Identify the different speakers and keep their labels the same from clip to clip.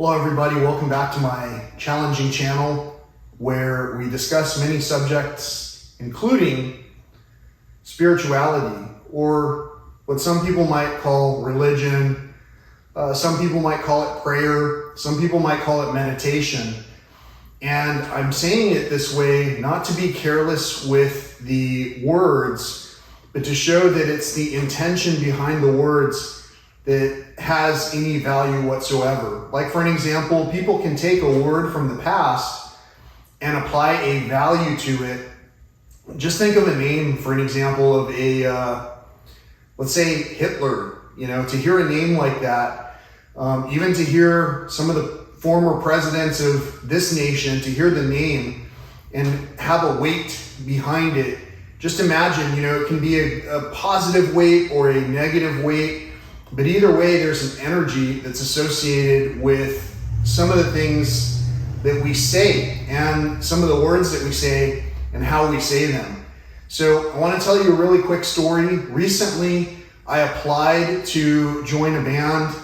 Speaker 1: Hello everybody, welcome back to my challenging channel where we discuss many subjects including spirituality, or what some people might call religion, some people might call it prayer, some people might call it meditation. And I'm saying it this way not to be careless with the words, but to show that it's the intention behind the words that has any value whatsoever. Like for an example, people can take a word from the past and apply a value to it. Just think of a name, for an example, of let's say Hitler. To hear a name like that, even to hear some of the former presidents of this nation, to hear the name and have a weight behind it. Just imagine, it can be a positive weight or a negative weight. But either way, there's an energy that's associated with some of the things that we say and some of the words that we say and how we say them. So I want to tell you a really quick story. Recently, I applied to join a band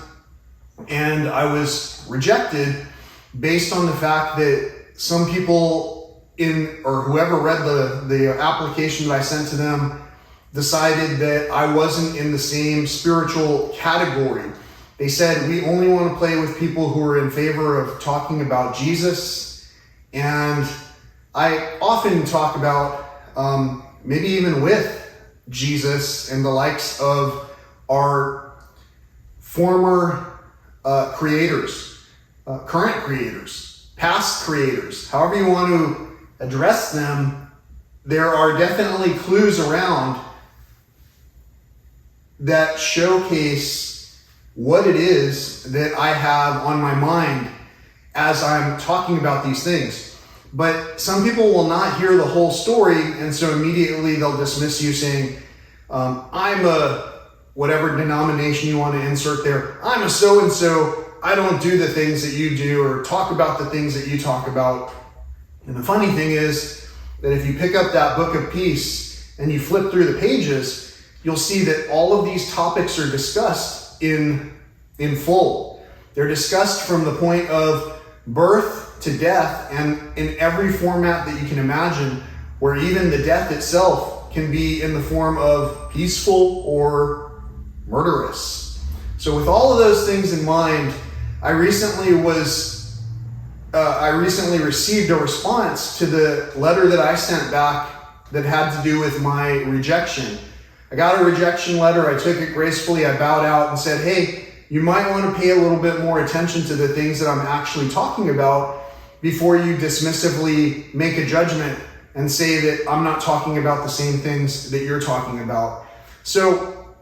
Speaker 1: and I was rejected based on the fact that some people whoever read the application that I sent to them decided that I wasn't in the same spiritual category. They said, we only want to play with people who are in favor of talking about Jesus. And I often talk about maybe even with Jesus and the likes of our former creators, current creators, past creators, however you want to address them. There are definitely clues around that showcase what it is that I have on my mind as I'm talking about these things. But some people will not hear the whole story, and so immediately they'll dismiss you saying, I'm a whatever denomination you want to insert there. I'm a so-and-so. I don't do the things that you do or talk about the things that you talk about. And the funny thing is that if you pick up that book of peace and you flip through the pages, you'll see that all of these topics are discussed in full. They're discussed from the point of birth to death, and in every format that you can imagine, where even the death itself can be in the form of peaceful or murderous. So with all of those things in mind, I recently received a response to the letter that I sent back that had to do with my rejection. I got a rejection letter. I took it gracefully. I bowed out and said, hey, you might want to pay a little bit more attention to the things that I'm actually talking about before you dismissively make a judgment and say that I'm not talking about the same things that you're talking about. So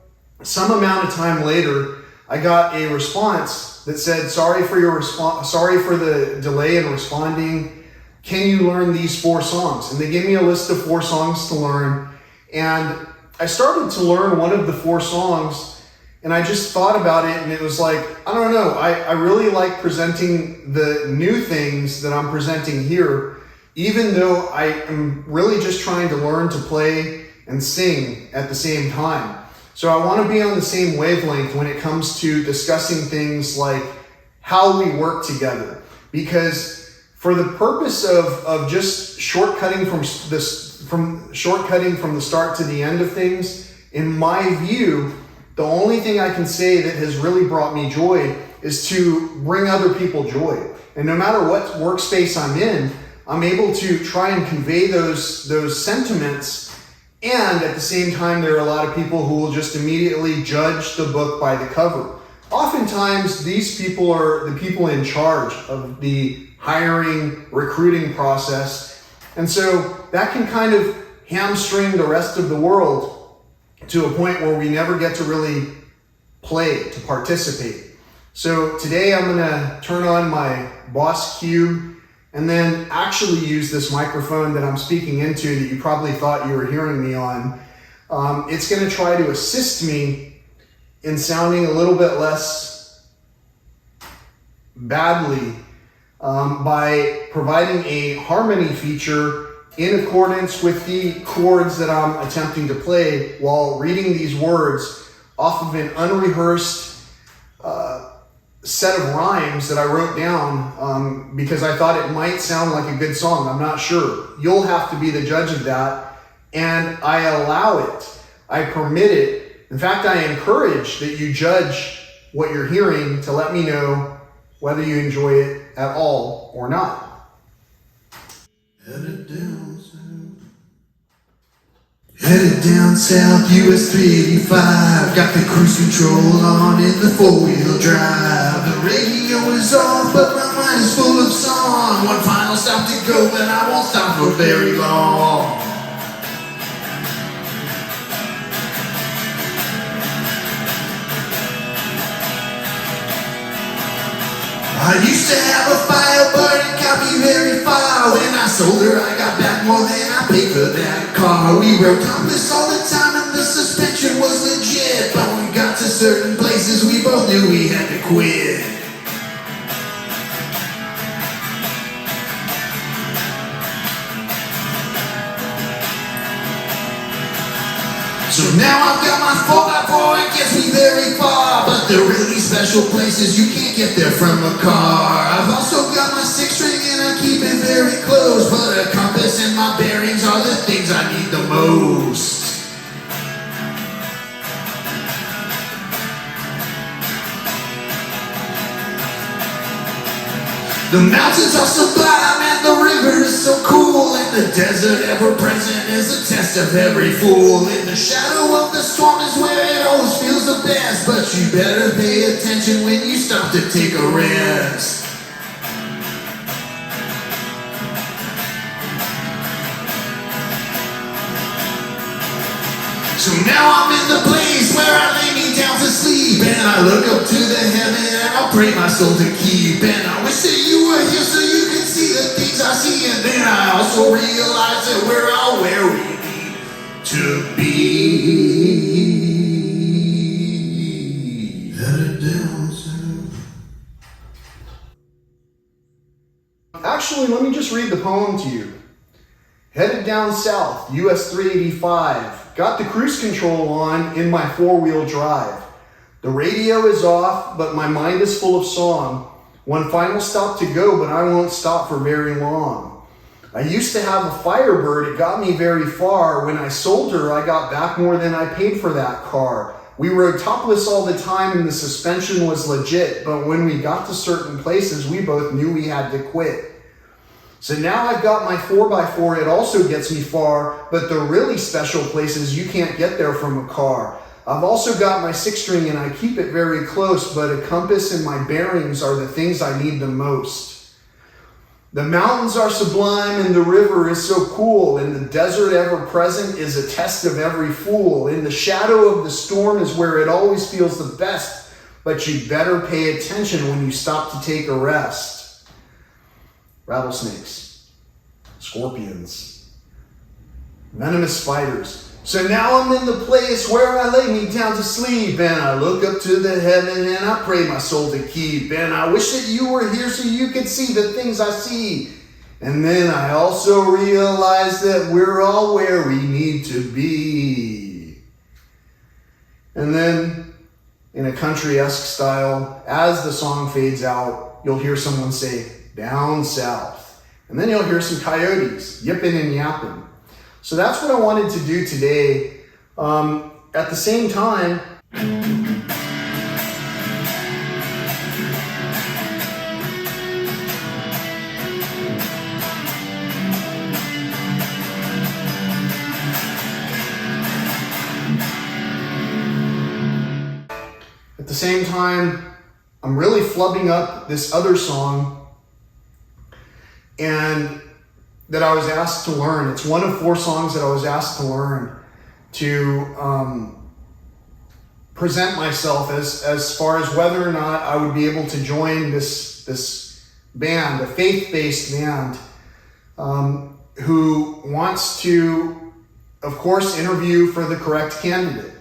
Speaker 1: some amount of time later, I got a response that said, sorry for the delay in responding. Can you learn these 4 songs? And they gave me a list of 4 songs to learn. And I started to learn one of the 4 songs, and I just thought about it, and it was like, I don't know, I really like presenting the new things that I'm presenting here, even though I am really just trying to learn to play and sing at the same time. So I want to be on the same wavelength when it comes to discussing things like how we work together. Because for the purpose of just shortcutting from the start to the end of things, in my view, the only thing I can say that has really brought me joy is to bring other people joy. And no matter what workspace I'm in, I'm able to try and convey those sentiments. And at the same time, there are a lot of people who will just immediately judge the book by the cover. Oftentimes, these people are the people in charge of the hiring, recruiting process. And so that can kind of hamstring the rest of the world to a point where we never get to really play, to participate. So today I'm going to turn on my Boss Cube and then actually use this microphone that I'm speaking into that you probably thought you were hearing me on. It's going to try to assist me in sounding a little bit less badly by providing a harmony feature in accordance with the chords that I'm attempting to play while reading these words off of an unrehearsed set of rhymes that I wrote down because I thought it might sound like a good song. I'm not sure. You'll have to be the judge of that. And I allow it. I permit it. In fact, I encourage that you judge what you're hearing to let me know whether you enjoy it at all or not. Headed down south. Headed down south, US 385. Got the cruise control on in the four-wheel drive. The radio is off, but my mind is full of song. One final stop to go, but I won't stop for very long. I used to have a fire, but it got me very far. When I sold her, I got back more than I paid for that car. We rode compass all the time and the suspension was legit. But when we got to certain places, we both knew we had to quit. So now I've got my 4x4, it gets me very far. But the really special places, you can't get there from a car. I've also got my 6-string and I keep it very close. But a compass and my bearings are the things I need the most. The mountains are sublime and the river is so cool. And the desert ever present is a test of every fool. In the shadow of the storm is where it always feels the best. But you better pay attention when you stop to take a rest. So now I'm in the place where I lay me down to sleep. And I look up to the heaven and I pray my soul to keep. And I wish that you were here so you could see the things I see. And then I also realize that we're all where we need to be. Headed down south. Actually, let me just read the poem to you. Headed down south, US 385. Got the cruise control on in my four-wheel drive. The radio is off, but my mind is full of song. One final stop to go, but I won't stop for very long. I used to have a Firebird, it got me very far. When I sold her, I got back more than I paid for that car. We rode topless all the time and the suspension was legit, but when we got to certain places, we both knew we had to quit. So now I've got my 4x4, it also gets me far, but the really special places you can't get there from a car. I've also got my 6-string and I keep it very close, but a compass and my bearings are the things I need the most. The mountains are sublime and the river is so cool, and the desert ever present is a test of every fool. In the shadow of the storm is where it always feels the best, but you better pay attention when you stop to take a rest. Rattlesnakes, scorpions, venomous spiders. So now I'm in the place where I lay me down to sleep, and I look up to the heaven and I pray my soul to keep. And I wish that you were here so you could see the things I see. And then I also realize that we're all where we need to be. And then, in a country-esque style, as the song fades out, you'll hear someone say, down south. And then you'll hear some coyotes yipping and yapping. So that's what I wanted to do today. At the same time, I'm really flubbing up this other song and that I was asked to learn. It's one of 4 songs that I was asked to learn to present myself as far as whether or not I would be able to join this band, a faith-based band, who wants to, of course, interview for the correct candidate.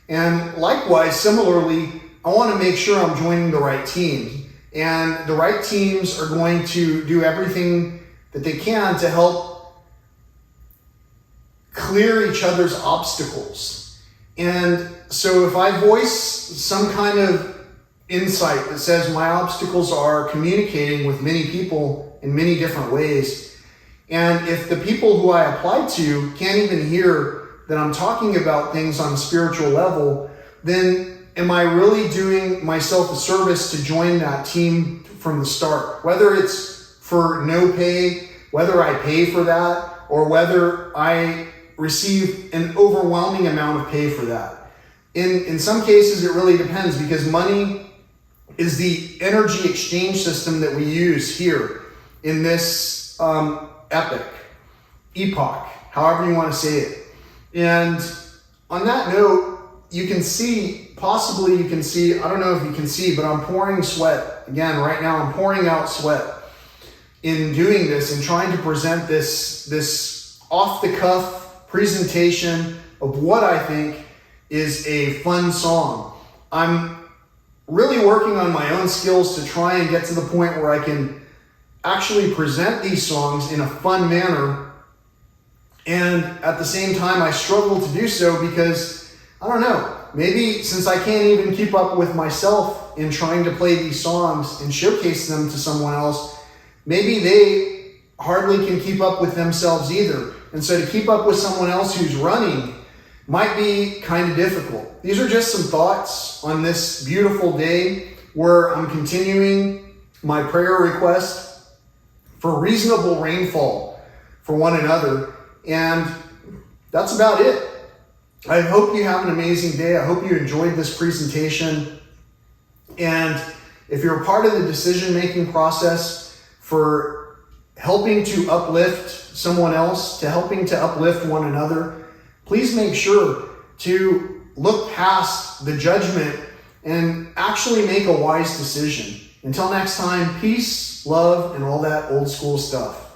Speaker 1: And likewise, similarly, I want to make sure I'm joining the right team. And the right teams are going to do everything that they can to help clear each other's obstacles. And so if I voice some kind of insight that says my obstacles are communicating with many people in many different ways. And if the people who I applied to can't even hear that I'm talking about things on a spiritual level, then am I really doing myself a service to join that team from the start? Whether it's for no pay, whether I pay for that, or whether I receive an overwhelming amount of pay for that. In some cases, it really depends, because money is the energy exchange system that we use here in this epoch, however you want to say it. And on that note, you can see, I don't know if you can see, but I'm pouring sweat. Again, right now I'm pouring out sweat in doing this and trying to present this off-the-cuff presentation of what I think is a fun song. I'm really working on my own skills to try and get to the point where I can actually present these songs in a fun manner. And at the same time, I struggle to do so because, I don't know, maybe since I can't even keep up with myself in trying to play these songs and showcase them to someone else, maybe they hardly can keep up with themselves either. And so to keep up with someone else who's running might be kind of difficult. These are just some thoughts on this beautiful day where I'm continuing my prayer request for reasonable rainfall for one another. And that's about it. I hope you have an amazing day. I hope you enjoyed this presentation. And if you're a part of the decision-making process for helping to uplift someone else, to helping to uplift one another, please make sure to look past the judgment and actually make a wise decision. Until next time, peace, love, and all that old school stuff.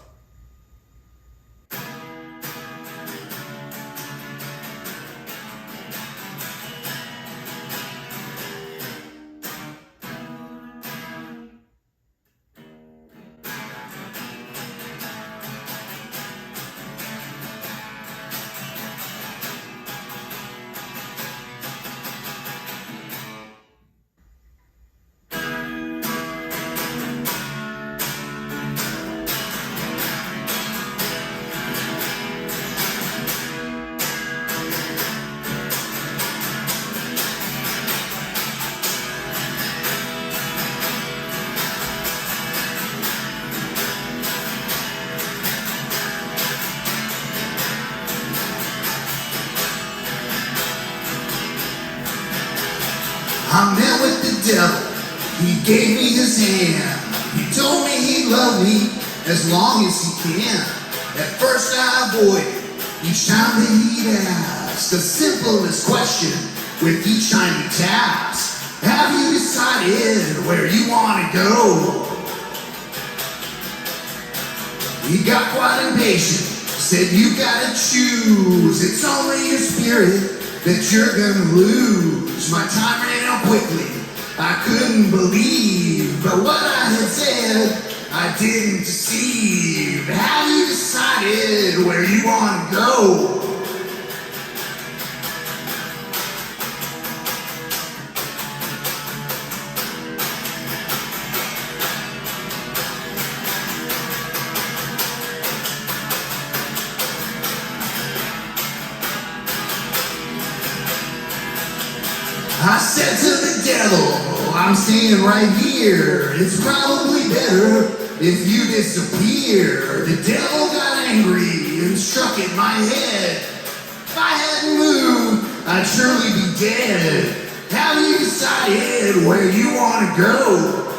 Speaker 2: I met with the devil, he gave me his hand. He told me he'd love me as long as he can. At first I avoided each time that he'd ask the simplest question with each time he taps. Have you decided where you want to go? He got quite impatient, said you gotta choose. It's only your spirit that you're gonna lose. My time ran out quickly, I couldn't believe, but what I had said, I didn't deceive. Have you decided where you want to go? I said to the devil, I'm staying right here. It's probably better if you disappear. The devil got angry and struck at my head. If I hadn't moved, I'd surely be dead. Have you decided where you want to go?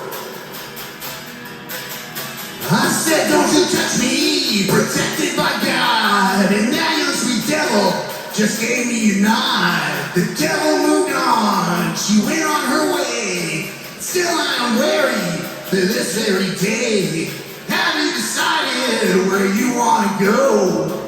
Speaker 2: I said, don't you touch me, protected by God. And now your sweet devil just gave me a nod. The devil moved on, she went on her way. Still I am wary to this very day. Have you decided where you want to go?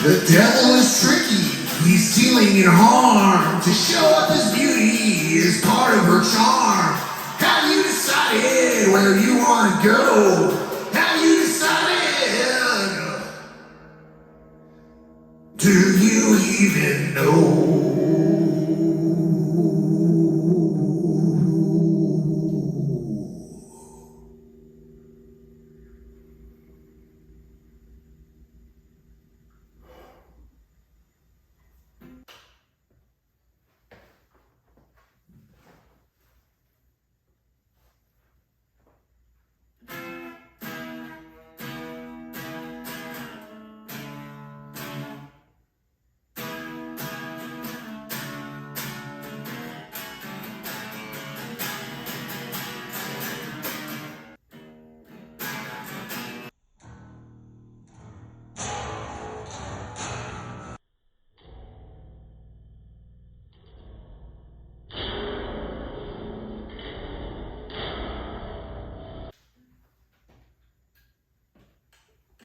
Speaker 2: The devil is tricky, He's stealing your harm to show up his beauty is part of her charm. Have you decided where you want to go? Have you decided? Do you even know?